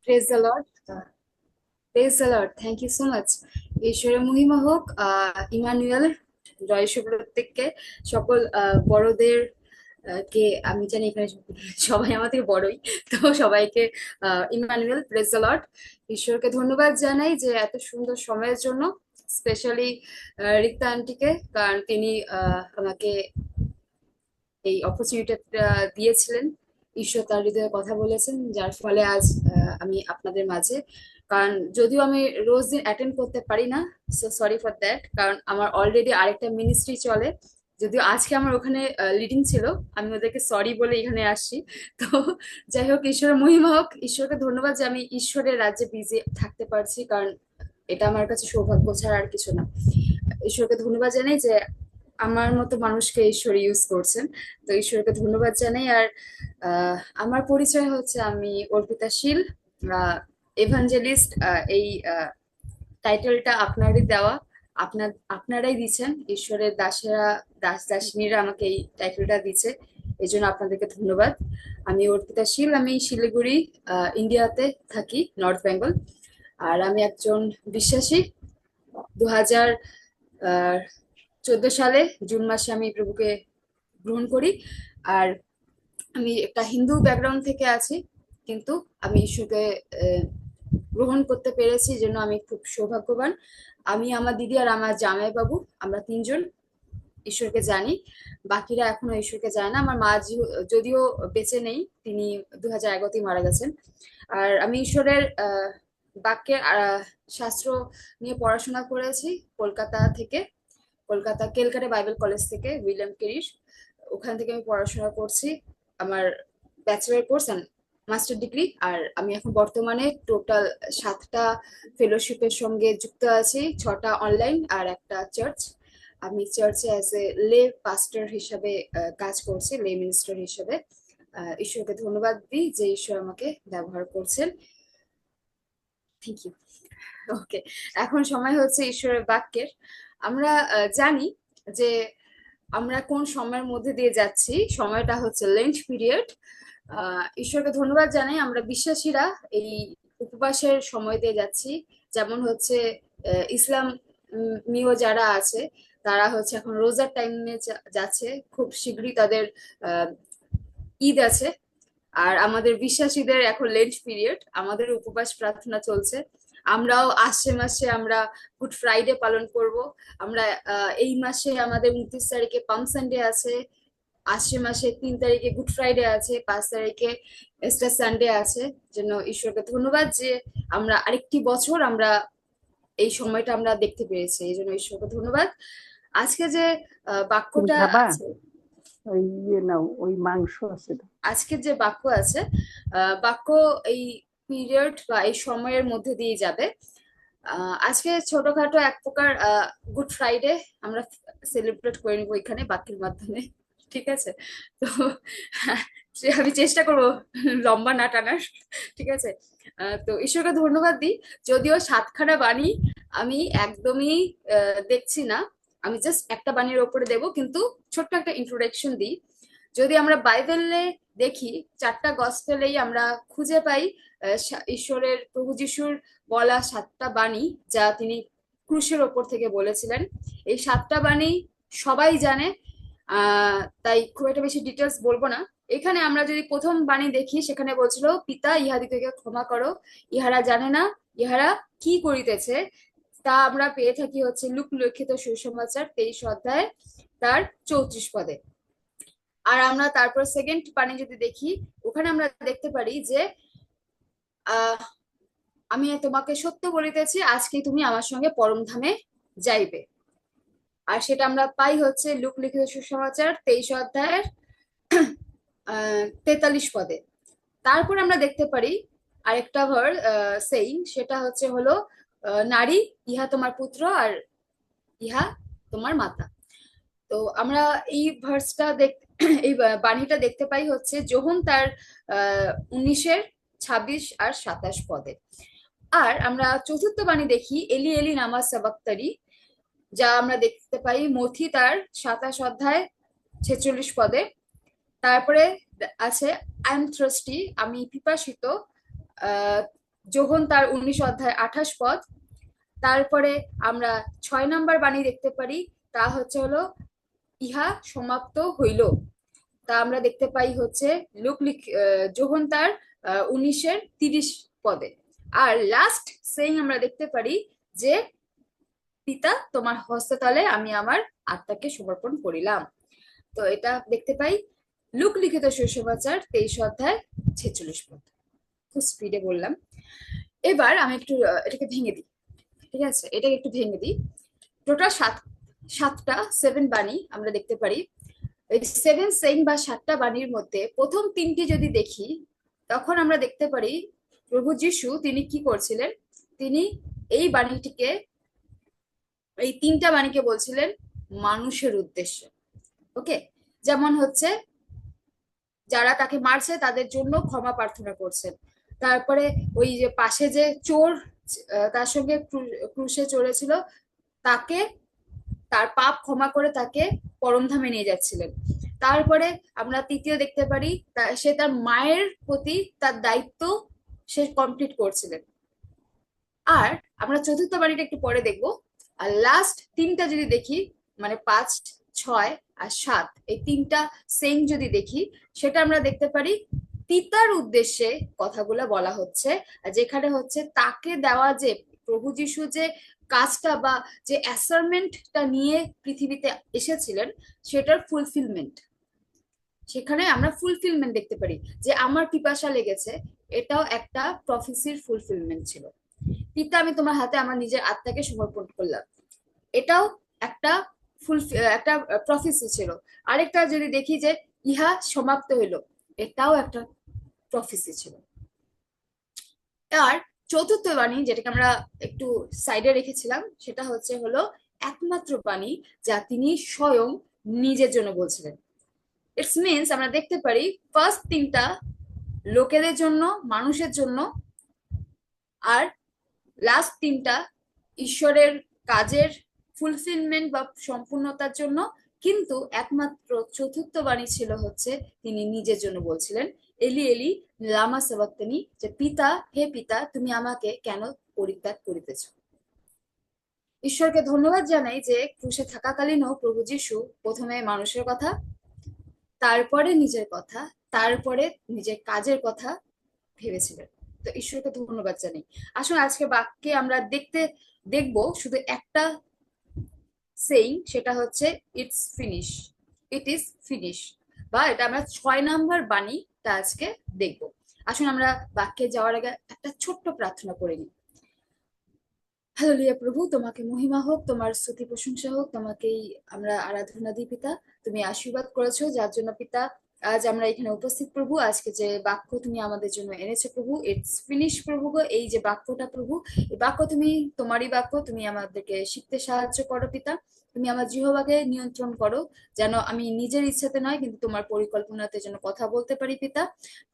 Praise the lord. Praise the lord, thank you so much. ঈশ্বরের মহিমা হোক। Emmanuel, জয় শুভ প্রত্যেককে, সকল বড়দের কে আমি জানি এখানে সবাই আমার থেকে বড়ই, তো সবাইকে ইমানুয়েল, প্রেজ দ্য লর্ড। ঈশ্বরকে ধন্যবাদ জানাই যে এত সুন্দর সময়ের জন্য, স্পেশালি রিক্তা আন্টিকে, কারণ তিনি আমাকে এই অপরচুনিটিটা দিয়েছিলেন। ঈশ্বর তার হৃদয়ে কথা বলেছেন, যার ফলে আজ আমি আপনাদের মাঝে। কারণ যদিও আমি রোজ দিন অ্যাটেন্ড করতে পারি না, সো সরি ফর দ্যাট, কারণ আমার অলরেডি আরেকটা মিনিস্ট্রি চলে। যদিও আজকে আমার ওখানে লিডিং ছিল, আমি ওদেরকে সরি বলে এখানে আসছি। তো যাই হোক, ঈশ্বরের মহিমা হোক। ঈশ্বরকে ধন্যবাদ যে আমি ঈশ্বরের রাজ্যে বিজি থাকতে পারছি, কারণ এটা আমার কাছে সৌভাগ্য ছাড়া আর কিছু না। ঈশ্বরকে ধন্যবাদ জানাই যে আমার মতো মানুষকে ঈশ্বর ইউজ করছেন। তো ঈশ্বরকে ধন্যবাদ জানাই। আর আমার পরিচয় হচ্ছে, আমি অর্পিতা শীল, এভাঞ্জেলিস্ট। এই টাইটেলটা আপনারই দেওয়া, আপনারাই দিচ্ছেন, ঈশ্বরের দাসেরা, দাস দাসিনীরা আমাকে এই টাইটেলটা দিচ্ছে। এই জন্য আপনাদেরকে ধন্যবাদ। আমি অর্পিতা শীল, আমি শিলিগুড়ি, ইন্ডিয়াতে থাকি, নর্থ বেঙ্গল। আর আমি একজন বিশ্বাসী। 2014 সালে জুন মাসে আমি প্রভুকে গ্রহণ করি। আর আমি একটা হিন্দু ব্যাকগ্রাউন্ড থেকে আছি, কিন্তু আমি ঈশ্বরকে আহ, গ্রহণ করতে পেরেছি, এই জন্য আমি খুব সৌভাগ্যবান। আমি, আমার দিদি আর আমার জামাইবাবু, আমরা তিনজন ঈশ্বরকে জানি। বাকিরা এখনো ঈশ্বরকে জানে না। আমার মা যদিও বেঁচে নেই, তিনি 2011-তেই মারা গেছেন। আর আমি ঈশ্বরের বাক্যের শাস্ত্র নিয়ে পড়াশোনা করেছি কলকাতা থেকে, কলকাতা কেলকাটা বাইবেল কলেজ থেকে, উইলিয়াম কেরিস। ওখান থেকে আমি পড়াশোনা করছি আমার bachelor course and master degree. আর আমি এখন বর্তমানে টোটাল 7টা ফেলোশিপের সঙ্গে যুক্ত আছি, 6টা অনলাইন আর একটা চার্চ। আমি চার্চে অ্যাজ এ লে পাস্টার হিসাবে কাজ করছি, লে মিনিস্টার হিসেবে। ঈশ্বরকে ধন্যবাদ দিই যে ঈশ্বর আমাকে ব্যবহার করছেন। Thank you. ওকে, এখন সময় হচ্ছে ঈশ্বরের বাক্যের। আমরা জানি যে আমরা কোন সময়ের মধ্যে দিয়ে যাচ্ছি। সময়টা হচ্ছে লেন্ট পিরিয়ড। ঈশ্বরকে ধন্যবাদ জানাই, আমরা বিশ্বাসীরা এই উপবাসের সময় দিয়ে যাচ্ছি। যেমন হচ্ছে ইসলাম মিও যারা আছে, তারা হচ্ছে এখন রোজার টাইমে যাচ্ছে। খুব শীঘ্রই তাদের আহ, ঈদ আছে। আর আমাদের বিশ্বাসীদের এখন লেন্ট পিরিয়ড, আমাদের উপবাস প্রার্থনা চলছে। আমরাও আসছে মাসে আমরা গুড ফ্রাইডে পালন করব। আমরা এই মাসে আমাদের 29 তারিখে পাম সানডে আছে, আসছে মাসে 3 তারিখে গুড ফ্রাইডে আছে, 5 তারিখে এস্টার সানডে আছে। জন্য ঈশ্বরকে ধন্যবাদ যে আমরা আরেকটি বছর আমরা এই সময়টা আমরা দেখতে পেরেছি, এই জন্য ঈশ্বরকে ধন্যবাদ। আজকে যে তুমি বাক্যটা খাবা? আছে, ওই নাও, ওই মাংস আছে তো। আজকের যে বাক্য আছে, বাক্য এই পিরিয়ড বা এই সময়ের মধ্যে দিয়ে যাবে। আজকে ছোটখাটো এক প্রকার গুড ফ্রাইডে আমরা সেলিব্রেট করে নিবো এখানে বাক্যের মাধ্যমে। ঠিক আছে? তো আমি চেষ্টা করবো লম্বা না টানার। ঠিক আছে? তো ঈশ্বরকে ধন্যবাদ দিই। যদিও 7খানা বাণী আমি একদমই দেখছি না, আমি জাস্ট একটা বাণীর ওপরে দেবো, কিন্তু ছোট্ট একটা ইন্ট্রোডাকশন দিই। যদি আমরা বাইবেলে দেখি, 4টা গসপেলেই আমরা খুঁজে পাই ঈশ্বরের, প্রভু যিশুর বলা 7টা বাণী, যা তিনি ক্রুশের ওপর থেকে বলেছিলেন। এই 7টা বাণী সবাই জানে, তাই খুব একটা বেশি ডিটেলস বলবো না। এখানে আমরা যদি প্রথম বাণী দেখি, সেখানে বলছিল, পিতা ইহাদিগকে ক্ষমা করো, ইহারা জানে না ইহারা কি করিতেছে। তা আমরা পেয়ে থাকি হচ্ছে লুক লিখিত সুসমাচার 23 অধ্যায় তার 34 পদে। আর আমরা তারপর সেকেন্ড বাণী যদি দেখি, ওখানে আমরা দেখতে পারি যে আহ আমি তোমাকে সত্য বলিতেছি, আজকে তুমি আমার সঙ্গে পরমধামে যাইবে। আর সেটা আমরা পাই হচ্ছে লুক লিখিত সুসমাচার 23 অধ্যায়ের 43 পদে। তারপর আমরা দেখতে পারি আরেকটা ভার সেইং, সেটা হচ্ছে হলো নারী, ইহা তোমার পুত্র, আর ইহা তোমার মাতা। তো আমরা এই ভার্সটা এই বাণীটা দেখতে পাই হচ্ছে যোহন তার 19-26 আর 27 পদে। আর আমরা চতুর্থ বাণী দেখি, এলি এলি নামা সাবাক্তারি, যা আমরা দেখতে পাই মথি তার 27 অধ্যায় 46 পদে। তারপরে আছে আই এম থ্রাস্টি, আমি পিপাসিত, যোহন তার 19 অধ্যায় 28 পদ। তারপরে আমরা 6 নম্বর বাণী দেখতে পারি, তা হচ্ছে হলো ইহা সমাপ্ত হইল। তা আমরা দেখতে পাই হচ্ছে যোহন তার 19-30 পদে। আর লাস্ট সেইং আমরা দেখতে পারি যে পিতা তোমার হস্ততলে আমি আমার আত্মাকে সমর্পণ করিলাম। তো এটা দেখতে পাই লুক লিখিত সুসমাচার 23 অধ্যায় 46 পদ। খুব স্পিডে বললাম। এবার আমি একটু এটাকে ভেঙে দিই। ঠিক আছে, এটাকে একটু ভেঙে দিই। টোটাল সাতটা 7 বাণী আমরা দেখতে পারি। এই 7 সেইং বা 7টা বাণীর মধ্যে প্রথম 3টি যদি দেখি, তখন আমরা দেখতে পারি প্রভু যিশু তিনি কি করছিলেন। তিনি এই বাণীটিকে, এই 3টা বাণীকে বলছিলেন মানুষের উদ্দেশ্যে। ওকে, যেমন হচ্ছে যারা তাকে মারছে তাদের জন্য ক্ষমা প্রার্থনা করছেন। তারপরে ওই যে পাশে যে চোর তার সঙ্গে ক্রুশে চড়েছিল, তাকে তার পাপ ক্ষমা করে তাকে পরমধামে নিয়ে যাচ্ছিলেন। তারপরে আমরা তৃতীয় দেখতে পারি সে তার মায়ের প্রতি তার দায়িত্ব সে কমপ্লিট করছিলেন। আর আমরা চতুর্থ বাণীটা একটু পরে দেখবো। আর লাস্ট 3টা যদি দেখি, মানে 5, 6 আর 7, এই 3টা সেইং যদি দেখি, সেটা আমরা দেখতে পারি পিতার উদ্দেশ্যে কথাগুলো বলা হচ্ছে। আর যেখানে হচ্ছে তাকে দেওয়া যে প্রভু যিশু যে কাজটা বা যে অ্যাসাইনমেন্টটা নিয়ে পৃথিবীতে এসেছিলেন, সেটার ফুলফিলমেন্ট। সেখানে আমরা ফুলফিলমেন্ট দেখতে পারি যে আমার পিপাসা লেগেছে, এটাও একটা প্রফেসির ফুলফিলমেন্ট ছিল। পিতা আমি তোমার হাতে আমার নিজের আত্মাকে সমর্পণ করলাম, এটাও একটা একটা প্রফেসি ছিল। আরেকটা যদি দেখি যে ইহা সমাপ্ত হইলো, এটাও একটা প্রফেসি ছিল। আর চতুর্থ বাণী যেটাকে আমরা একটু সাইডে রেখেছিলাম, সেটা হচ্ছে হলো একমাত্র বাণী যা তিনি স্বয়ং নিজের জন্য বলছিলেন। ইটস মিনস আমরা দেখতে পারি ফার্স্ট 3টা লোকেদের জন্য, মানুষের জন্য, আর লাস্ট 3টা ঈশ্বরের কাজের ফুলফিলমেন্ট বা সম্পূর্ণতার জন্য। কিন্তু একমাত্র চতুর্থ বাণী ছিল হচ্ছে তিনি নিজের জন্য বলছিলেন, এলি এলি লামা সাবাক্তানি, যে পিতা, হে পিতা তুমি আমাকে কেন পরিত্যাগ করিতেছ। ঈশ্বরকে ধন্যবাদ জানাই যে ক্রুশে থাকাকালীনও প্রভু যিশু প্রথমে মানুষের কথা, তারপরে নিজের কথা, তারপরে নিজের কাজের কথা ভেবেছিলেন। তো ঈশ্বরকে ধন্যবাদ জানাই। আসলে আজকে বাক্যে আমরা দেখবো শুধু একটা সেইং, সেটা হচ্ছে it's finish, it is finish, বা এটা আমরা 6 নম্বর বাণীটা আজকে দেখবো। আসুন আমরা বাক্যে যাওয়ার আগে একটা ছোট্ট প্রার্থনা করে নিই। হালেলুয়া প্রভু, তোমাকে মহিমা হোক, তোমার স্তুতি প্রশংসা হোক, তোমাকেই আমরা আরাধনা দিই পিতা। তুমি আশীর্বাদ করেছো যার জন্য পিতা আজ আমরা এখানে উপস্থিত প্রভু। আজকে যে বাক্য তুমি আমাদের জন্য এনেছো প্রভু, ইটস ফিনিশ প্রভু গো, এই যে বাক্যটা প্রভু, এই বাক্য তুমি, তোমারই বাক্য, তুমি আমাদেরকে শিখতে সাহায্য করো পিতা। তুমি আমার জিহ্বাকে নিয়ন্ত্রণ করো, যেন আমি নিজের ইচ্ছাতে নয় কিন্তু তোমার পরিকল্পনাতে যেন কথা বলতে পারি পিতা।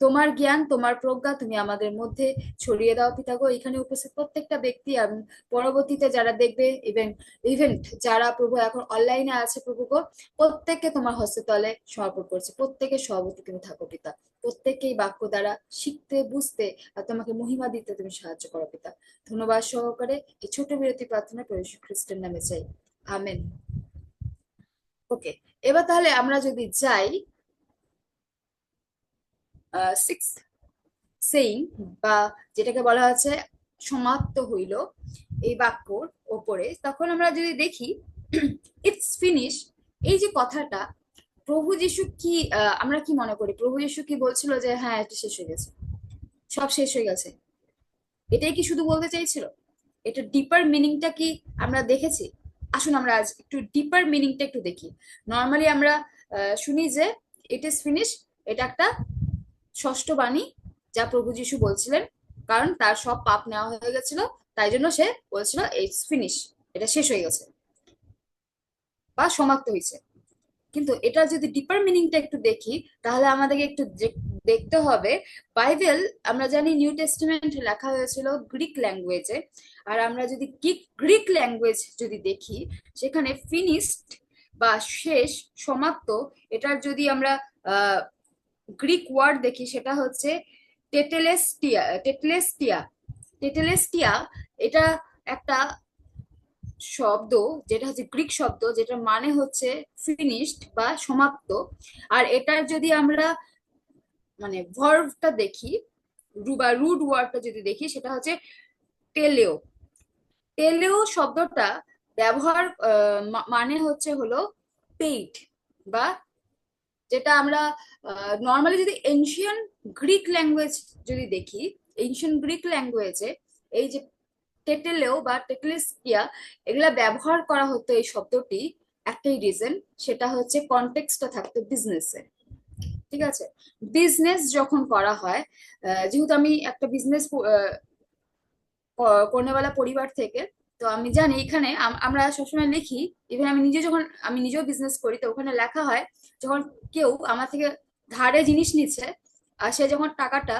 তোমার জ্ঞান, তোমার প্রজ্ঞা তুমি আমাদের মধ্যে ছড়িয়ে দাও পিতা গো। এখানে উপস্থিত প্রত্যেকটা ব্যক্তি এবং পরবর্তীতে যারা দেখবে ইভেন্ট যারা প্রভু এখন অনলাইনে আছে প্রভু গো, প্রত্যেককে তোমার হস্ততলে সমর্পণ করছে। প্রত্যেকের সভাপতি তুমি থাকো পিতা। প্রত্যেককেই বাক্য দ্বারা শিখতে, বুঝতে আর তোমাকে মহিমা দিতে তুমি সাহায্য করো পিতা। ধন্যবাদ সহকারে এই ছোট বিরতি প্রার্থনা প্রভু যীশু খ্রিস্টের নামে চাই, আমেন। ওকে, এবার তাহলে আমরা যদি যাই 6 সেইং, বা যেটাকে বলা হচ্ছে সমাপ্ত হইল এই বাক্যর ওপরে, তখন আমরা যদি দেখি ইটস ফিনিশ, এই যে কথাটা প্রভু যিশু কি, আমরা কি মনে করি প্রভু যিশু কি বলছিল যে হ্যাঁ এটা শেষ হয়ে গেছে, সব শেষ হয়ে গেছে, এটাই কি শুধু বলতে চাইছিল? এটা ডিপার মিনিংটা কি আমরা দেখেছি? আসুন আমরা আজ একটু ডিপার মিনিংটা একটু দেখি। নর্মালি আমরা শুনি যে ইট ইজ ফিনিশ, এটা একটা ষষ্ঠ বাণী যা প্রভু যিশু বলছিলেন, কারণ তার সব পাপ নেওয়া হয়ে গেছিল, তাই জন্য সে বলছিল ইটস ফিনিশ, এটা শেষ হয়ে গেছে বা সমাপ্ত হয়েছে। কিন্তু এটা যদি ডিপার মিনিংটা একটু দেখি, তাহলে আমাদেরকে একটু দেখতে হবে বাইবেল, আমরা জানি নিউ টেস্টিমেন্ট লেখা হয়েছিল গ্রিক ল্যাঙ্গুয়েজে। আর আমরা যদি গ্রিক ল্যাঙ্গুয়েজ যদি দেখি, সেখানে ফিনিশড বা শেষ, সমাপ্ত, এটার যদি আমরা গ্রিক ওয়ার্ড দেখি, সেটা হচ্ছে টেটেলেস্টিয়া, টেটলেস্টিয়া। টেটেলেস্টিয়া এটা একটা শব্দ, যেটা হচ্ছে গ্রিক শব্দ, যেটা মানে হচ্ছে ফিনিশড বা সমাপ্ত। আর এটার যদি আমরা মানে ভার্বটা দেখি, বা রুট ওয়ার্ডটা যদি দেখি, সেটা হচ্ছে টেলেও। টেলেও শব্দটা ব্যবহার মানে হচ্ছে হলো পেইড, বা যেটা আমরা নর্মালি যদি এনশিয়ান গ্রিক ল্যাঙ্গুয়েজ যদি দেখি, এনশিয়ান গ্রিক ল্যাঙ্গুয়েজে এই যে টেটেলেও বা টেটেলেস্কিয়া এগুলা ব্যবহার করা হতো এই শব্দটি একটাই রিজন, সেটা হচ্ছে কনটেক্সটটা থাকতো বিজনেসে। ঠিক আছে, বিজনেস যখন করা হয়, যেহেতু আমি একটা বিজনেস কর্নেওয়ালা পরিবার থেকে, তো আমি জানি এখানে আমরা সবসময় লিখি, ইভেন আমি নিজে যখন আমি নিজেও বিজনেস করি, তো ওখানে লেখা হয় যখন কেউ আমার থেকে ধারে জিনিস নিচ্ছে আর সে যখন টাকাটা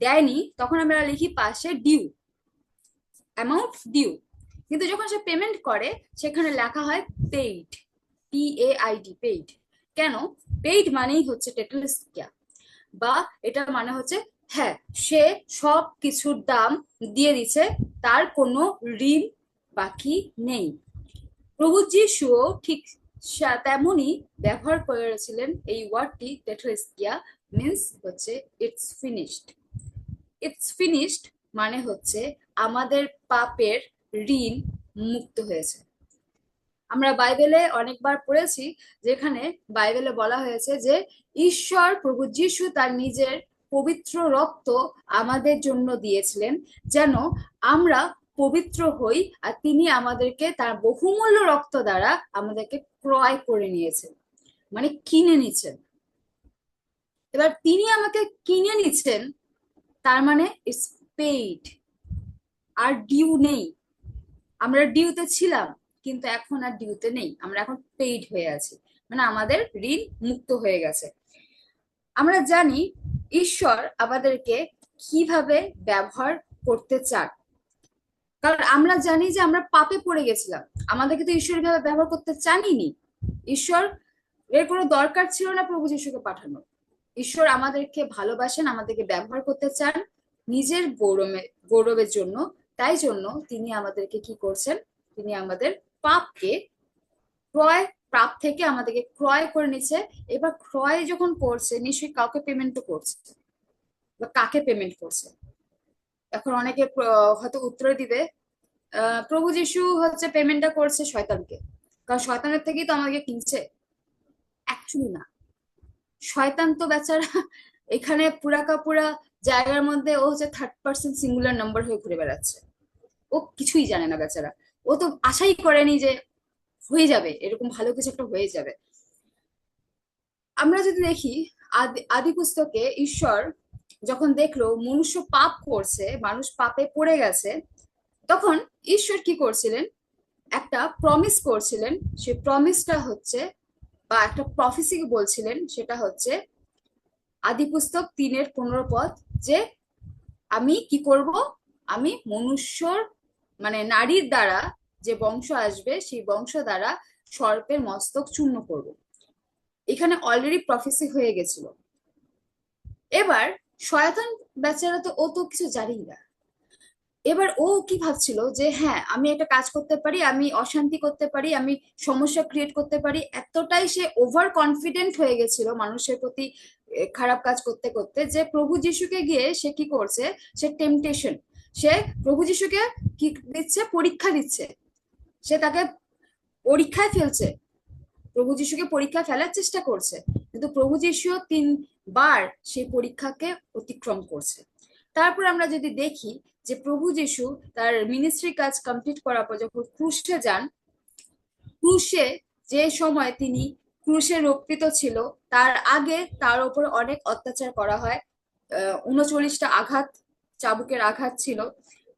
দেয়নি, তখন আমরা লিখি পাশে ডিউ, অ্যামাউন্ট ডিউ। কিন্তু যখন সে পেমেন্ট করে, সেখানে লেখা হয় পেইড, PAID, পেইড। কেন? পেইড মানেই হচ্ছে টেটলস্কিয়া, বা এটা মানে হচ্ছে হ্যাঁ, সে সব কিছুর দাম দিয়ে দিচ্ছে, তার কোনো ঋণ বাকি নেই। প্রভু যিশুও ঠিক তেমনই ব্যবহার করেছিলেন এই ওয়ার্ডটি টেটলস্কিয়া, মিন্স হচ্ছে ইটস ফিনিশড। ইটস ফিনিশড মানে হচ্ছে আমাদের পাপের ঋণ মুক্ত হয়েছে। আমরা বাইবেলে অনেকবার পড়েছি, যেখানে বাইবেলে বলা হয়েছে যে ঈশ্বর প্রভু যিশু তার নিজের পবিত্র রক্ত আমাদের জন্য দিয়েছিলেন, যেন আমরা পবিত্র হই, আর তিনি আমাদেরকে তার বহুমূল্য রক্ত দ্বারা আমাদেরকে ক্রয় করে নিয়েছেন, মানে কিনে নিচ্ছেন। এবার তিনি আমাকে কিনে নিচ্ছেন, তার মানে ইটস পেইড, আর ডিউ নেই। আমরা ডিউতে ছিলাম, কিন্তু এখন আর ডিউতে নেই, আমরা এখন পেইড হয়ে আছি, মানে আমাদের ঋণ মুক্ত হয়ে গেছে। আমরা জানি ঈশ্বর আমাদেরকে কিভাবে ব্যবহার করতে চান, কারণ আমরা জানি যে আমরা পাপে পড়ে গেছিলাম, আমাদেরকে তো ঈশ্বর ভাবে ব্যবহার করতে চানইনি। ঈশ্বর এর কোনো দরকার ছিল না প্রভু যিশুকে পাঠানো। ঈশ্বর আমাদেরকে ভালোবাসেন, আমাদেরকে ব্যবহার করতে চান নিজের গৌরবের জন্য। তাই জন্য তিনি আমাদেরকে কি করছেন, তিনি আমাদের পাপকে ক্রয়, পাপ থেকে আমাদেরকে ক্রয় করে নিচ্ছে। এবার ক্রয় যখন করছে, নিশ্চয়ই কাউকে পেমেন্ট তো করছে, বা কাকে পেমেন্ট করছে? এখন অনেকে হয়তো উত্তর দিবে, প্রভু যিশু হচ্ছে পেমেন্টটা করছে শয়তানকে, কারণ শয়তানের থেকেই তো আমাদেরকে কিনছে। অ্যাকচুয়ালি না, শয়তান তো বেচারা এখানে পুরা জায়গার মধ্যে ও হচ্ছে থার্ড পার্সন সিঙ্গুলার নাম্বার হয়ে ঘুরে বেড়াচ্ছে। ও কিছুই জানে না বেচারা, ও তো আশাই করেনি যে হয়ে যাবে, এরকম ভালো কিছু একটা হয়ে যাবে। আমরা যদি দেখি আদি আদি পুস্তকে, ঈশ্বর যখন দেখলো মনুষ্য পাপ করছে, মানুষ পাপে পড়ে গেছে, তখন ঈশ্বর কি করছিলেন, একটা প্রমিস করছিলেন। সেই প্রমিসটা হচ্ছে, বা একটা প্রফেসি বলছিলেন, সেটা হচ্ছে আদি পুস্তক 3:15, যে আমি কি করব, আমি মনুষ্যর মানে নারীর দ্বারা যে বংশ আসবে, সেই বংশ দ্বারা সর্পের মস্তক চূর্ণ করব। এখানে অলরেডি প্রফেসি হয়ে গেছিল। এবার শয়তান বেচারা তো, ও তো কিছু জানি না। এবার ও কি ভাবছিল যে হ্যাঁ, আমি একটা কাজ করতে পারি, আমি অশান্তি করতে পারি, আমি সমস্যা ক্রিয়েট করতে পারি, এতটাই সে ওভার কনফিডেন্ট হয়ে গেছিল মানুষের প্রতি খারাপ কাজ করতে করতে, যে প্রভু যিশুকে গিয়ে সে কি করছে, সে টেম্পটেশন, সে প্রভু যিশুকে কি দিচ্ছে, পরীক্ষা দিচ্ছে। সে তাকে পরীক্ষায় ফেলছে, প্রভু যিশুকে পরীক্ষা ফেলার চেষ্টা করছে, কিন্তু প্রভু যিশু 3বার সেই পরীক্ষাকে অতিক্রম করছে। তারপর আমরা যদি দেখি যে প্রভু যিশু তার মিনিস্ট্রি কাজ কমপ্লিট করার পর যখন ক্রুশে যান, ক্রুশে যে সময় তিনি ক্রুশে রোপিত ছিল, তার আগে তার উপর অনেক অত্যাচার করা হয়। 39টা আঘাত, চাবুকের আঘাত ছিল।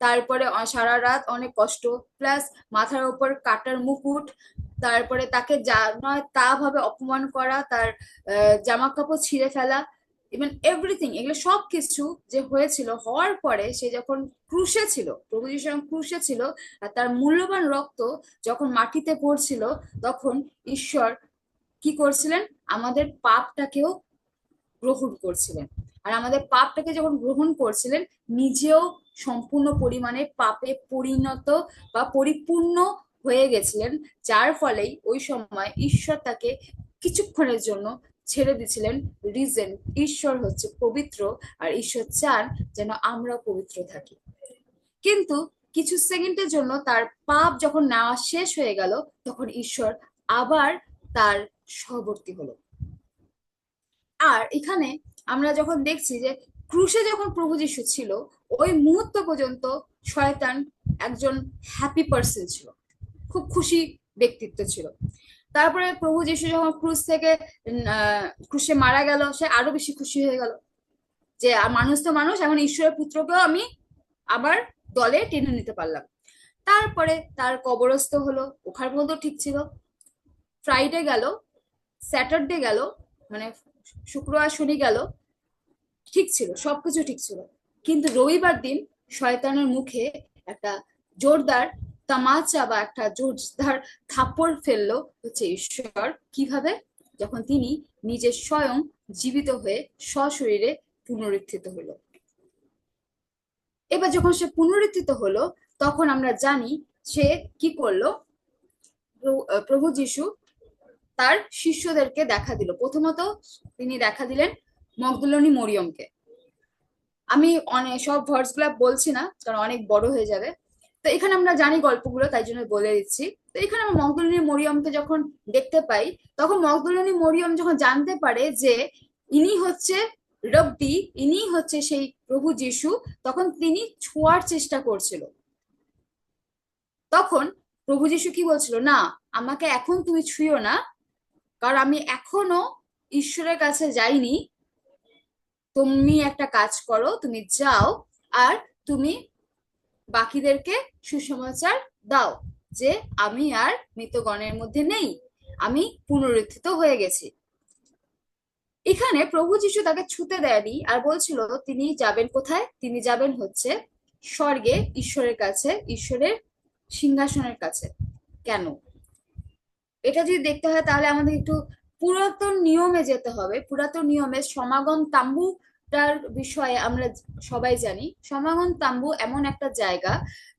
তারপরে সারা রাত অনেক কষ্ট, প্লাস মাথার উপর কাটার মুকুট, তারপরে তাকে যা নয় তা ভাবে অপমান করা, তার জামা কাপড় ছিঁড়ে ফেলা, ইভেন এভরিথিং, এগুলো সব কিছু যে হয়েছিল, হওয়ার পরে সে যখন ক্রুশে ছিল, প্রভু যিশু যখন ক্রুশে ছিল, আর তার মূল্যবান রক্ত যখন মাটিতে পড়ছিল, তখন ঈশ্বর কি করছিলেন, আমাদের পাপটাকেও গ্রহণ করছিলেন। আর আমাদের পাপটাকে যখন গ্রহণ করছিলেন, নিজেও সম্পূর্ণ পরিমাণে পাপে পরিণত বা পরিপূর্ণ হয়ে গেছিলেন, যার ফলেই ওই সময় ঈশ্বর তাকে কিছুক্ষণের জন্য ছেড়ে দিয়েছিলেন। রিজন, ঈশ্বর হচ্ছে পবিত্র, আর ঈশ্বর চান যেন আমরা পবিত্র থাকি। কিন্তু কিছু সেকেন্ডের জন্য তার পাপ যখন নেওয়া শেষ হয়ে গেল, তখন ঈশ্বর আবার তার সহবর্তী হলো। আর এখানে আমরা যখন দেখছি যে ক্রুশে যখন প্রভু যীশু ছিল, ওই মুহূর্ত পর্যন্ত শয়তান একজন হ্যাপি পার্সন ছিল, খুব খুশি ব্যক্তিত্ব ছিল। তারপরে প্রভু যীশু যখন ক্রুশে মারা গেল, সে আরো বেশি খুশি হয়ে গেল যে মানুষ তো মানুষ, এখন ঈশ্বরের পুত্রকেও আমি আবার দলে টেনে নিতে পারলাম। তারপরে তার কবরস্থ হলো, ওখান পর্যন্ত ঠিক ছিল। ফ্রাইডে গেল, স্যাটারডে গেল, মানে শুক্রবার শনি গেল, ঠিক ছিল, সবকিছু ঠিক ছিল। কিন্তু রবিবার দিন শয়তানের মুখে একটা জোরদার তামাচা বা একটা জোরদার থাপ্পড় ফেললো হচ্ছে ঈশ্বর। কিভাবে? যখন তিনি নিজে স্বয়ং জীবিত হয়ে সশরীরে পুনরুত্থিত হলো। এবার যখন সে পুনরুত্থিত হলো, তখন আমরা জানি সে কি করলো। প্রভু যীশু তার শিষ্যদেরকে দেখা দিল। প্রথমত তিনি দেখা দিলেন মগদলিনী মরিয়মকে। আমি অনেক সব ভার্স গুলা বলছি না, কারণ অনেক বড় হয়ে যাবে। তো এখানে আমরা জানি গল্পগুলো, তাই জন্য বলে দিচ্ছি। তো এখানে আমরা মগদলিনী মরিয়মকে যখন দেখতে পাই, তখন মগদলিনী মরিয়ম যখন জানতে পারে যে ইনি হচ্ছে রব্বি, ইনি হচ্ছে সেই প্রভু যীশু, তখন তিনি ছোঁয়ার চেষ্টা করছিল। তখন প্রভু যীশু কি বলছিল, না, আমাকে এখন তুমি ছুঁয়ো না, কারণ আমি এখনো ঈশ্বরের কাছে যাইনি। তুমি একটা কাজ করো, তুমি যাও আর তুমি বাকিদেরকে সুসমাচার দাও যে আমি আর মৃতগণের মধ্যে নেই, আমি পুনরুত্থিত হয়ে গেছি। এখানে প্রভু যীশু তাকে ছুতে দেয়নি, আর বলছিল তিনি যাবেন কোথায়? তিনি যাবেন হচ্ছে স্বর্গে, ঈশ্বরের কাছে, ঈশ্বরের সিংহাসনের কাছে। কেন? এটা যদি দেখতে হয় তাহলে আমাদের একটু পুরাতন নিয়মে যেতে হবে। পুরাতন নিয়মে সমাগম তাম্বুটার বিষয়ে আমরা সবাই জানি। সমাগম তাম্বু এমন একটা জায়গা,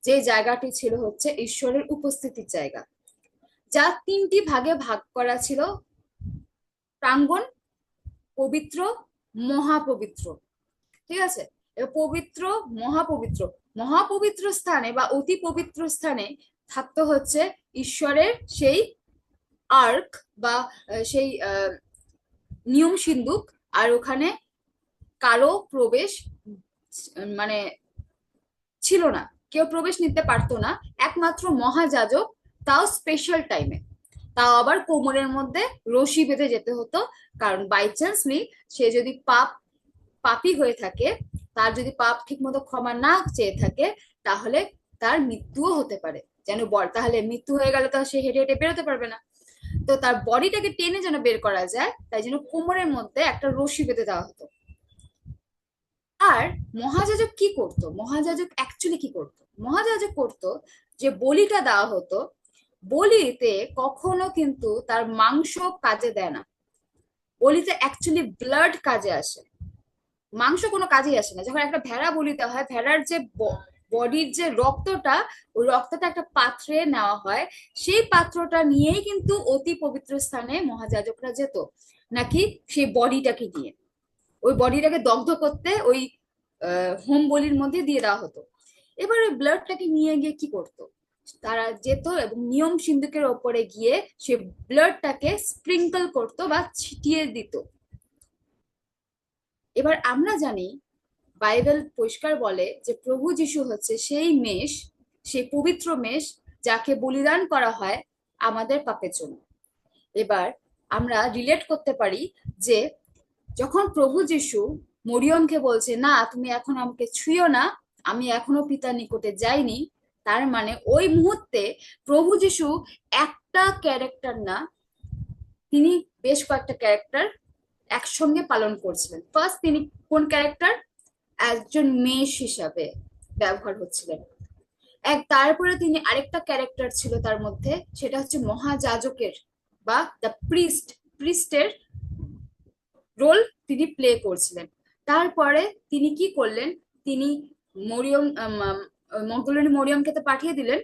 যে জায়গাটি ছিল হচ্ছে ঈশ্বরের উপস্থিতির জায়গা, যা তিনটি ভাগে ভাগ করা ছিল: প্রাঙ্গণ, পবিত্র, মহাপবিত্র। ঠিক আছে? পবিত্র, মহাপবিত্র। মহাপবিত্র স্থানে বা অতি পবিত্র স্থানে থাকতো হচ্ছে ঈশ্বরের সেই আর্ক বা সেই নিয়ম সিন্ধুক, আর ওখানে কারো প্রবেশ মানে ছিল না, কেউ প্রবেশ নিতে পারতো না, একমাত্র মহাযাজক, তাও স্পেশাল টাইমে, তাও আবার কোমরের মধ্যে রশি বেঁধে যেতে হতো। কারণ বাই চান্সলি সে যদি পাপী হয়ে থাকে, তার যদি পাপ ঠিক মতো ক্ষমা না চেয়ে থাকে, তাহলে তার মৃত্যুও হতে পারে। যেন তাহলে মৃত্যু হয়ে গেলে তো সে হেঁটে হেঁটে বেরোতে পারবে না। তো তার বডিটাকে টেনে যেন বের করা যায়, তাই জন্য কোমরের মধ্যে একটা রশি বেঁধে দেওয়া হতো। আর মহাযাজক কি করতো? মহাযাজক অ্যাকচুয়ালি কি করতো? মহাযাজক করতো যে বলিটা দেওয়া হতো, বলিতে কখনো কিন্তু তার মাংস কাজে দেয় না। বলিতে অ্যাকচুয়ালি ব্লাড কাজে আসে, মাংস কোনো কাজেই আসে না। যখন একটা ভেড়া বলিতে হয়, ভেড়ার যে বডির যে রক্তটা, ওই রক্তটা একটা পাত্রে নেওয়া হয়, সেই পাত্রটা নিয়েই কিন্তু অতি পবিত্র স্থানে মহাযাজকরা যেত, নাকি সেই বডিটাকে নিয়ে। ওই বডিটাকে দগ্ধ করতে ওই হোম বলির মধ্যে দিয়ে দেওয়া হতো। এবার ওই ব্লাডটাকে নিয়ে গিয়ে কি করতো? তারা যেত এবং নিয়ম সিন্ধুকের ওপরে গিয়ে সে ব্লাডটাকে স্প্রিঙ্কল করতো বা ছিটিয়ে দিত। এবার আমরা জানি, বাইবেল পরিষ্কার বলে যে প্রভু যীশু হচ্ছে সেই মেষ, সেই পবিত্র মেষ, যাকে বলিদান করা হয় আমাদের পাপের জন্য। এবার আমরা রিলেট করতে পারি যে যখন প্রভু যীশু মরিয়মকে বলছে, না, তুমি এখন আমাকে ছুঁয়ো না, আমি এখনো পিতার নিকটে যাইনি, তার মানে ওই মুহূর্তে প্রভু যীশু একটা ক্যারেক্টার না, তিনি বেশ কয়েকটা ক্যারেক্টার একসঙ্গে পালন করছিলেন। ফার্স্ট তিনি কোন ক্যারেক্টার? একজন মেষ হিসাবে ব্যবহার হচ্ছিলেন। তারপরে তিনি আরেকটা ক্যারেক্টার ছিল তার মধ্যে, সেটা হচ্ছে মহাযাজকের বা দ্য প্রিস্টের রোল তিনি প্লে করছিলেন। তারপরে তিনি কি করলেন? তিনি মরিয়ম মগদলিনী মরিয়মকে তো পাঠিয়ে দিলেন।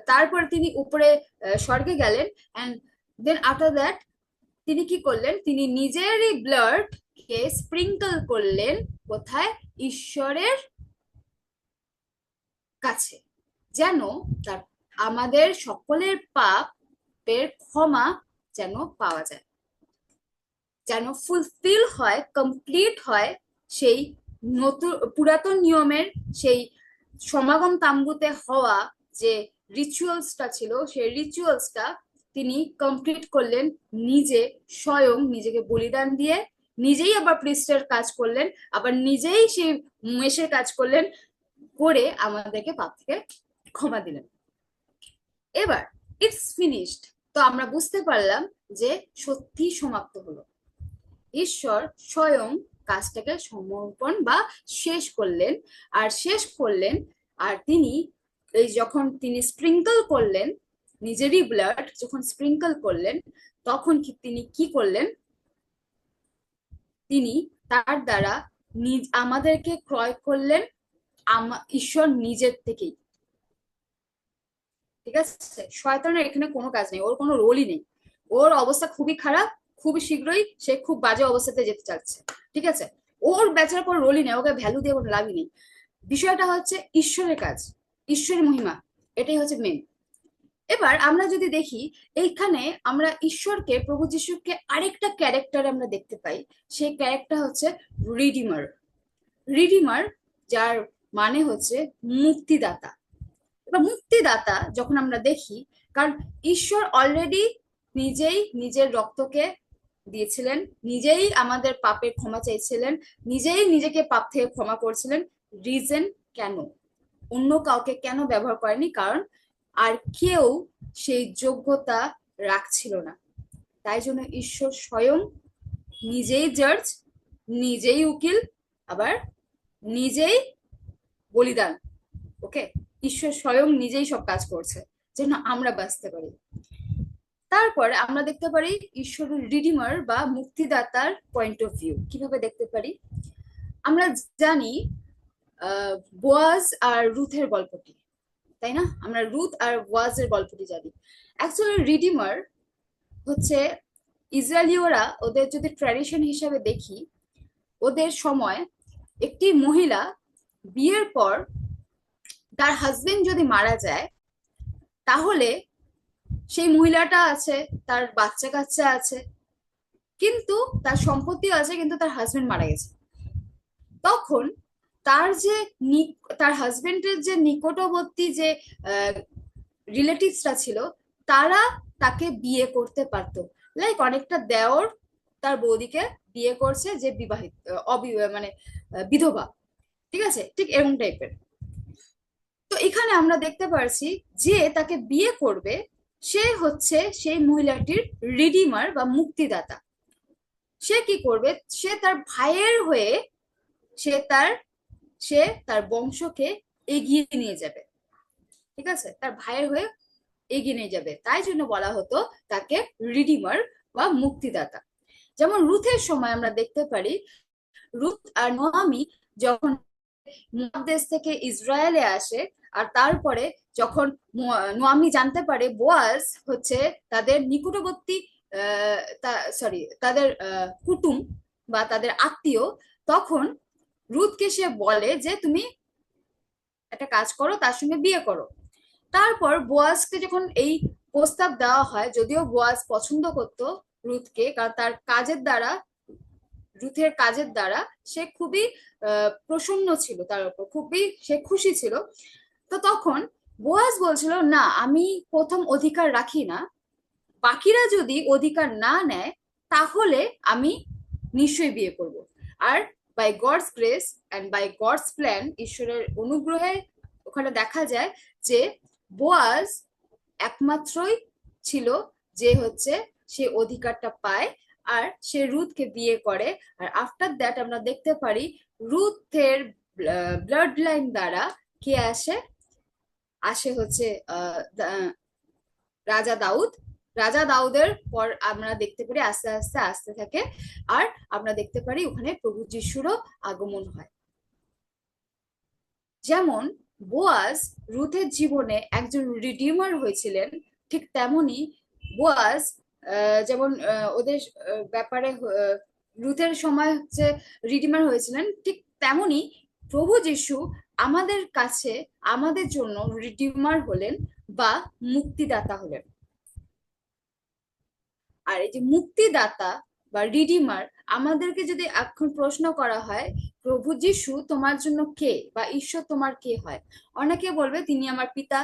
তারপর তিনি উপরে স্বর্গে গেলেন। অ্যান্ড দেন আফটার দ্যাট তিনি কি করলেন, তিনি নিজেরই ব্লাড কে স্প্রিঙ্কল করলেন কোথায়, ঈশ্বরের কাছে, যেন তার আমাদের সকলের পাপের ক্ষমা যেন পাওয়া যায়, যেন ফুলফিল হয়, কমপ্লিট হয় সেই নতুন পুরাতন নিয়মের সেই সমাগম তাম্বুতে হওয়া যে রিচুয়ালসটা ছিল, সেই রিচুয়ালসটা তিনি কমপ্লিট করলেন নিজে, স্বয়ং নিজেকে বলিদান দিয়ে। নিজেই আবার প্রিস্টের কাজ করলেন, আবার নিজেই সেই মেষের কাজ করলেন, করে আমাদেরকে পাপ থেকে ক্ষমা দিলেন। এবার ইটস ফিনিশড। তো আমরা বুঝতে পারলাম যে সত্যি সমাপ্ত হলো, ঈশ্বর স্বয়ং কাজটাকে সমর্পণ বা শেষ করলেন। আর শেষ করলেন, আর তিনি এই যখন তিনি স্প্রিঙ্কল করলেন, নিজেরই ব্লাড যখন স্প্রিঙ্কল করলেন, তখন তিনি কি করলেন, তিনি তার দ্বারা আমাদেরকে ক্রয় করলেন ঈশ্বর নিজের থেকেই। ঠিক আছে, শয়তানের এখানে কোনো কাজ নেই, ওর কোনো রোলই নেই। ওর অবস্থা খুবই খারাপ, খুবই শীঘ্রই সে খুব বাজে অবস্থাতে যেতে চাচ্ছে। ঠিক আছে, ওর বেচার পর রোলই নেই, ওকে ভ্যালু দিয়ে কোনো লাভই নেই। বিষয়টা হচ্ছে ঈশ্বরের কাজ, ঈশ্বরের মহিমা, এটাই হচ্ছে মেন। এবার আমরা যদি দেখি, এইখানে আমরা ঈশ্বরকে, প্রভু যিশুকে আরেকটা ক্যারেক্টার আমরা দেখতে পাই। সেই ক্যারেক্টার হচ্ছে রিডিমার। রিডিমার, যার মানে হচ্ছে মুক্তিদাতা। বা মুক্তিদাতা যখন আমরা দেখি, কারণ ঈশ্বর অলরেডি নিজেই নিজের রক্তকে দিয়েছিলেন, নিজেই আমাদের পাপের ক্ষমা চাইছিলেন, নিজেই নিজেকে পাপ থেকে ক্ষমা করছিলেন। রিজন কেন, অন্য কাউকে কেন ব্যবহার করেনি, কারণ আর কেউ সেই যোগ্যতা রাখছিল না। তাই জন্য ঈশ্বর স্বয়ং নিজেই জাজ, নিজেই উকিল, আবার নিজেই বলিদান। ওকে, ঈশ্বর স্বয়ং নিজেই সব কাজ করছে যেন আমরা বাঁচতে পারি। তারপরে আমরা দেখতে পারি ঈশ্বরের রিডিমার বা মুক্তিদাতার পয়েন্ট অফ ভিউ কিভাবে দেখতে পারি। আমরা জানি বোয়াজ আর রুথের গল্পটি, তাই না? আমরা রুথ আর বোয়াজের গল্পটি জানি। অ্যাকচুয়ালি রিডিমার হচ্ছে ইসরায়েলীয়রা, ওদের যদি ট্র্যাডিশন হিসাবে দেখি, ওদের সময় একটি মহিলা বিয়ের পর তার হাজবেন্ড যদি মারা যায়, তাহলে সেই মহিলাটা আছে, তার বাচ্চা কাচ্চা আছে, কিন্তু তার সম্পত্তিও আছে, কিন্তু তার হাজবেন্ড মারা গেছে। তখন তার যে তার হাজবেন্ডের যে নিকটবর্তী যে রিলেটিভসরা ছিল, তারা তাকে বিয়ে করতে পারতো। লাইক অনেকটা দেওর তার বৌদিকে বিয়ে করছে যে বিবাহিত, মানে বিধবা। ঠিক আছে, ঠিক এরকম টাইপের। তো এখানে আমরা দেখতে পারছি যে তাকে বিয়ে করবে সে হচ্ছে সেই মহিলাটির রিডিমার বা মুক্তিদাতা। সে কি করবে, সে তার ভাইয়ের হয়ে সে তার সে তার বংশকে এগিয়ে নিয়ে যাবে। ঠিক আছে, তার ভাইয়ের হয়ে এগিয়ে নিয়ে যাবে, তাই জন্য বলা হতো তাকে রিডিমার বা মুক্তিদাতা। যেমন রুথের সময় আমরা দেখতে পারি, রুথ আর নোয়ামি যখন মোয়াব দেশ থেকে ইসরায়েলে আসে, আর তারপরে যখন নোয়ামি জানতে পারে বোয়াজ হচ্ছে তাদের নিকটবর্তী সরি তাদের কুটুম বা তাদের আত্মীয়, তখন রুথকে সে বলে যে তুমি একটা কাজ করো, তার সঙ্গে বিয়ে করো। তারপর বোয়াজকে যখন এই প্রস্তাব দেওয়া হয়, যদিও বোয়াজ পছন্দ করতো রুথকে, কারণ তার কাজের দ্বারা, রুথের কাজের দ্বারা সে খুবই প্রসন্ন ছিল, তার উপর খুবই সে খুশি ছিল। তো তখন বোয়াজ বলছিল, না আমি প্রথম অধিকার রাখি না, বাকিরা যদি অধিকার না নেয় তাহলে আমি নিশ্চয়ই বিয়ে করব। আর by God's grace and by God's plan, ঈশ্বরের অনুগ্রহে ওখানে দেখা যায় যে বোয়াজ একমাত্রই ছিল যে হচ্ছে সে অধিকারটা পায়, আর সে রুথকে বিয়ে করে। আর আফটার দ্যাট আমরা দেখতে পারি রুথের ব্লাড লাইন দ্বারা কে আসে, আসে হচ্ছে রাজা দাউদ। রাজা দাউদের পর আমরা দেখতে পারি আস্তে আস্তে আসতে থাকে, আর আমরা দেখতে পারি ওখানে প্রভু যিশুরও আগমন হয়। যেমন বোয়াজ রুথের জীবনে একজন রিডিউমার হয়েছিলেন, ঠিক তেমনি বোয়াজ যেমন ওদের ব্যাপারে রুথের সময় হচ্ছে রিডিউমার হয়েছিলেন, ঠিক তেমনি প্রভু যিশু আমাদের কাছে আমাদের জন্য রিডিউমার হলেন বা মুক্তিদাতা হলেন। আর এই যে মুক্তিদাতা বা রিডিমার, আমাদেরকে যদি এখন প্রশ্ন করা হয় প্রভু যিশু তোমার জন্য কে বা ঈশ্বর তোমার কে হয়, অনেকে বলবে তিনি আমার পিতা,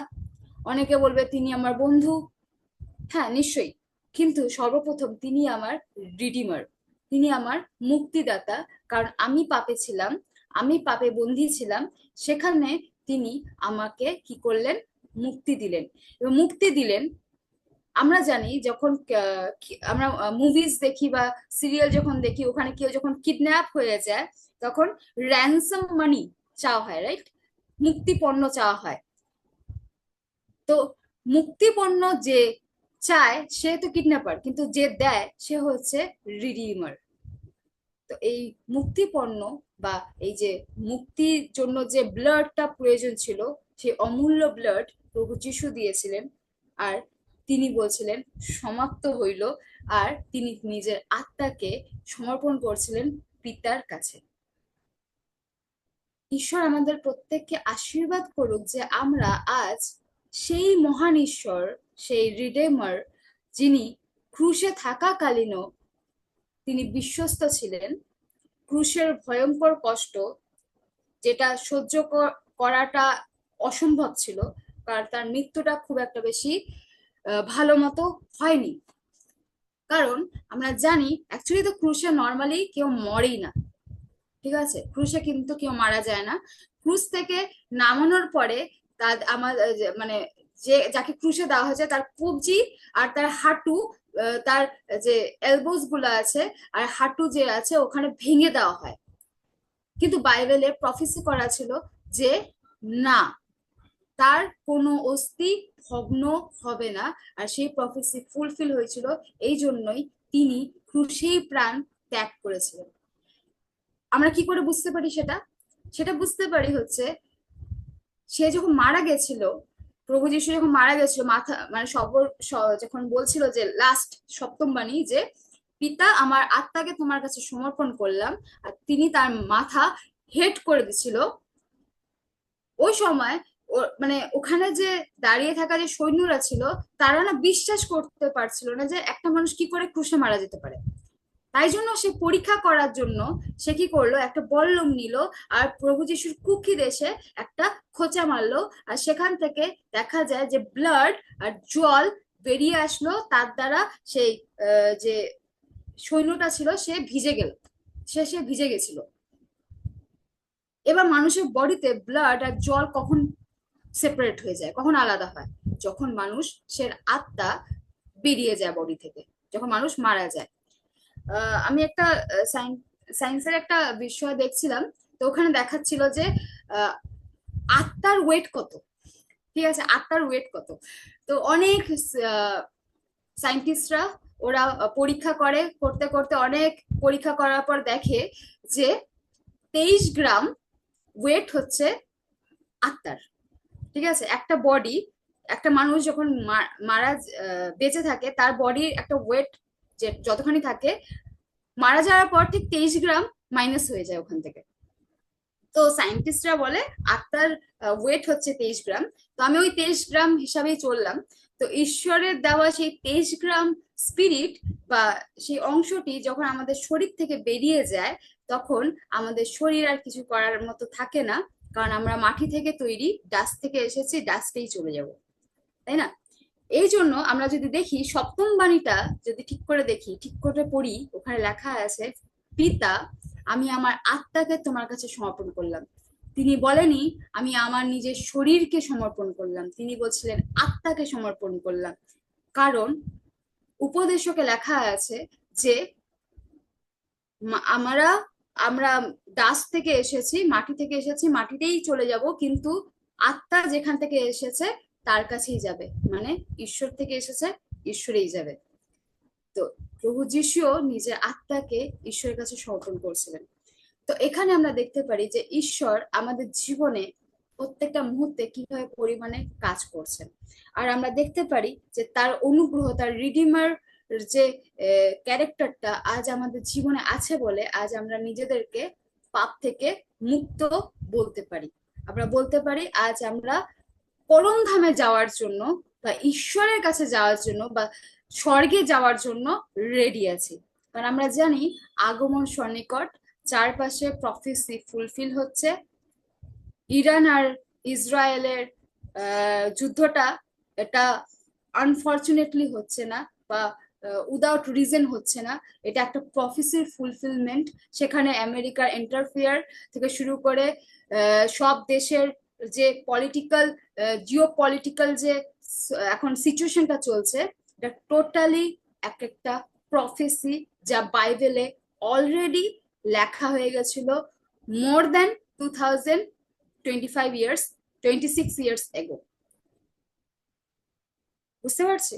অনেকে বলবে তিনি আমার বন্ধু। হ্যাঁ, নিশ্চয়ই, কিন্তু সর্বপ্রথম তিনি আমার রিডিমার, তিনি আমার মুক্তিদাতা। কারণ আমি পাপে ছিলাম, আমি পাপে বন্দী ছিলাম, সেখানে তিনি আমাকে কি করলেন, মুক্তি দিলেন। এবং মুক্তি দিলেন, আমরা জানি যখন আমরা মুভিজ দেখি বা সিরিয়াল যখন দেখি, ওখানে কেউ যখন কিডন্যাপ হয়ে যায় তখন র্যানসম মানি চাওয়া হয়, রাইট? মুক্তিপণ্য চাওয়া হয়। তো মুক্তিপণ্য যে চায় সে তো কিডন্যাপার, কিন্তু যে দেয় সে হচ্ছে রিডিমার। তো এই মুক্তিপণ্য বা এই যে মুক্তির জন্য যে ব্লাডটা প্রয়োজন ছিল, সেই অমূল্য ব্লাড প্রভু যিশু দিয়েছিলেন। আর তিনি বলছিলেন সমাপ্ত হইল, আর তিনি নিজের আত্মাকে সমর্পণ করছিলেন পিতার কাছে। ঈশ্বর আমাদের প্রত্যেককে আশীর্বাদ করুক যে আমরা আজ সেই মহান ঈশ্বর, সেই রিডেমার, যিনি ক্রুশে থাকাকালীনও তিনি বিশ্বস্ত ছিলেন, ক্রুশের ভয়ঙ্কর কষ্ট যেটা সহ্য করাটা অসম্ভব ছিল, কারণ তার মৃত্যুটা খুব একটা বেশি ভালো মতো হয়নি। কারণ আমরা জানি অ্যাকচুয়ালি তো ক্রুশে নর্মালি কেউ মরেই না, ঠিক আছে? ক্রুশে কিন্তু কেউ মারা যায় না। ক্রুশ থেকে নামানোর পরে তার আমার মানে যে যাকে ক্রুশে দেওয়া হয়েছে তার কবজি আর তার হাঁটু, তার যে এলবোস গুলো আছে আর হাঁটু যে আছে ওখানে ভেঙে দেওয়া হয়। কিন্তু বাইবেলে প্রফেসি করা ছিল যে না, তার কোনো অস্থি ভগ্ন হবে না। আর সেই প্রফেসি ফুলফিল হয়েছিল, এই জন্যই তিনি ক্রুশেই প্রাণ ত্যাগ করেছিলেন। আমরা কি করে বুঝতে পারি সেটা? সেটা বুঝতে পারি হচ্ছে সে যখন মারা গেছিল, প্রভু যিশু যখন মারা গেছিল, মাথা মানে যখন বলছিল যে লাস্ট সপ্তম বাণী যে পিতা আমার আত্মাকে তোমার কাছে সমর্পণ করলাম, আর তিনি তার মাথা হেড করে দিছিল, ওই সময় মানে ওখানে যে দাঁড়িয়ে থাকা যে সৈন্যরা ছিল তারা না বিশ্বাস করতে পারছিল না যে একটা মানুষ কি করে ক্রুশে মারা যেতে পারে। তাই জন্য সে পরীক্ষা করার জন্য সে কি করলো, একটা বল্লম নিল আর প্রভু যিশুর কুক্ষি দেশে একটা খোঁচা মারলো, আর সেখান থেকে দেখা যায় যে ব্লাড আর জল বেরিয়ে আসলো, তার দ্বারা সেই যে সৈন্যটা ছিল সে ভিজে গেল, সে ভিজে গেছিল। এবার মানুষের বডিতে ব্লাড আর জল কখন সেপারেট হয়ে যায়, কখন আলাদা হয়? যখন মানুষের আত্মা বেরিয়ে যায় বডি থেকে, যখন মানুষ মারা যায়। আমি একটা সায়েন্সের একটা বিষয় দেখছিলাম, তো ওখানে দেখাচ্ছিল যে আত্মার ওয়েট কত, ঠিক আছে? আত্মার ওয়েট কত। তো অনেক সায়েন্টিস্টরা ওরা পরীক্ষা করতে করতে অনেক পরীক্ষা করার পর দেখে যে 23 গ্রাম ওয়েট হচ্ছে আত্মার, ঠিক আছে? একটা বডি, একটা মানুষ যখন মারা বেঁচে থাকে তার বডির একটা ওয়েট যে যতখানি থাকে, মারা যাওয়ার পর ঠিক 23 গ্রাম মাইনাস হয়ে যায় ওখান থেকে। তো সায়েন্টিস্টরা বলে আত্মার ওয়েট হচ্ছে 23 গ্রাম। তো আমি ওই 23 গ্রাম হিসাবেই চললাম। তো ঈশ্বরের দেওয়া সেই 23 গ্রাম স্পিরিট বা সেই অংশটি যখন আমাদের শরীর থেকে বেরিয়ে যায়, তখন আমাদের শরীর আর কিছু করার মতো থাকে না, কারণ আমরা মাটি থেকে তৈরি, ডাস্ট থেকে এসেছি, ডাস্টেই চলে যাব, তাই না? এই জন্য আমরা যদি দেখি সপ্তম বাণীটা, যদি ঠিক করে দেখি, ঠিক করে পড়ি, ওখানে লেখা আছে পিতা আমি আমার আত্মাকে তোমার কাছে সমর্পণ করলাম। তিনি বলেনি আমি আমার নিজের শরীরকে সমর্পণ করলাম, তিনি বলছিলেন আত্মাকে সমর্পণ করলাম। কারণ উপদেশকে লেখা আছে যে আমরা আমরা ডাস্ট থেকে এসেছি, মাটি থেকে এসেছি, মাটিতেই চলে যাব, কিন্তু আত্মা যেখান থেকে এসেছে তার কাছেই যাবে, মানে ঈশ্বর থেকে এসেছে ঈশ্বরেই যাবে। তো প্রভু যিশুও নিজের আত্মাকে ঈশ্বরের কাছে সমর্পণ করছিলেন। তো এখানে আমরা দেখতে পারি যে ঈশ্বর আমাদের জীবনে প্রত্যেকটা মুহূর্তে কিভাবে পরিমাণে কাজ করছেন। আর আমরা দেখতে পারি যে তার অনুগ্রহ, তার রিডিমার যে ক্যারেক্টারটা আজ আমাদের জীবনে আছে বলে আজ আমরা নিজেদেরকে পাপ থেকে মুক্ত বলতে পারি। আমরা বলতে পারি আজ আমরা পরম ধামে যাওয়ার জন্য বা ঈশ্বরের কাছে যাওয়ার জন্য বা স্বর্গে যাওয়ার জন্য রেডি আছি। কারণ আমরা জানি আগমন সন্নিকট, চারপাশে প্রফেসি ফুলফিল হচ্ছে। ইরান আর ইসরায়েলের যুদ্ধটা, এটা আনফর্চুনেটলি হচ্ছে না বা উইদাউট রিজন হচ্ছে না, এটা একটা প্রফেসির ফুলফিলমেন্ট। সেখানে আমেরিকার ইন্টারফেয়ার থেকে শুরু করে সব দেশের যে পলিটিক্যাল, জিও পলিটিক্যাল যে এখন সিচুয়েশনটা চলছে, এটা টোটালি এক একটা প্রফেসি যা বাইবেলে অলরেডি লেখা হয়ে গেছিল মোর দেন 2025 years, 26 years ago। বুঝতে পারছি?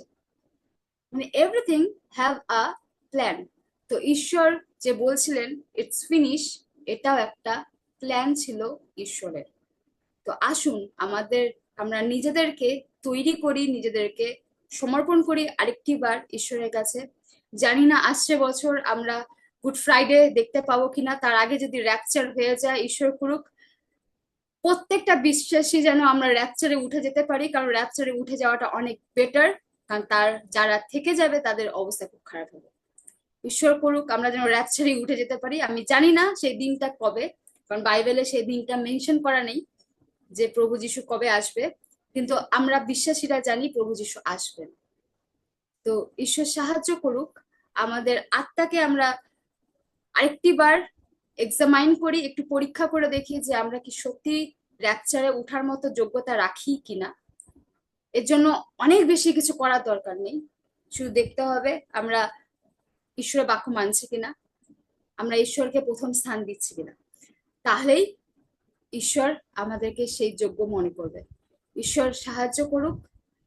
মানে এভরিথিং হ্যাভ আ প্ল্যান। তো ঈশ্বর যে বলছিলেন ইটস ফিনিশ, এটাও একটা প্ল্যান ছিল ঈশ্বরের। তো আসুন আমরা নিজেদেরকে তৈরি করি, নিজেদেরকে সমর্পণ করি আরেকটি বার ঈশ্বরের কাছে। জানি না আসছে বছর আমরা গুড ফ্রাইডে দেখতে পাবো কিনা, তার আগে যদি র্যাপচার হয়ে যায়, ঈশ্বর করুক প্রত্যেকটা বিশ্বাসী যেন আমরা র্যাপচারে উঠে যেতে পারি, কারণ র্যাপচারে উঠে যাওয়াটা অনেক বেটার। কারণ তার যারা থেকে যাবে তাদের অবস্থা খুব খারাপ হবে। ঈশ্বর করুক আমরা যেন র্যাপচারে উঠে যেতে পারি। আমি জানি না সেই দিনটা কবে, কারণ বাইবেলে সেই দিনটা মেনশন করা নেই যে প্রভু যিশু কবে আসবে, কিন্তু আমরা বিশ্বাসীরা জানি প্রভু যিশু আসবেন। তো ঈশ্বর সাহায্য করুক আমাদের আত্মাকে আমরা আরেকটি বার এক্সামাইন করি, একটু পরীক্ষা করে দেখি যে আমরা কি সত্যি র্যাপচারে ওঠার মতো যোগ্যতা রাখি কিনা। এর জন্য অনেক বেশি কিছু করার দরকার নেই, শুধু দেখতে হবে আমরা ঈশ্বরের বাক্য মানছি কিনা, আমরা ঈশ্বরকে প্রথম স্থান দিচ্ছি কিনা। তাহলেই ঈশ্বর আমাদেরকে সেই যোগ্য মনে করবে। ঈশ্বর সাহায্য করুক,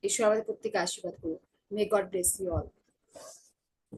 ঈশ্বর আমাদের প্রত্যেকে আশীর্বাদ করুক। May God bless you all.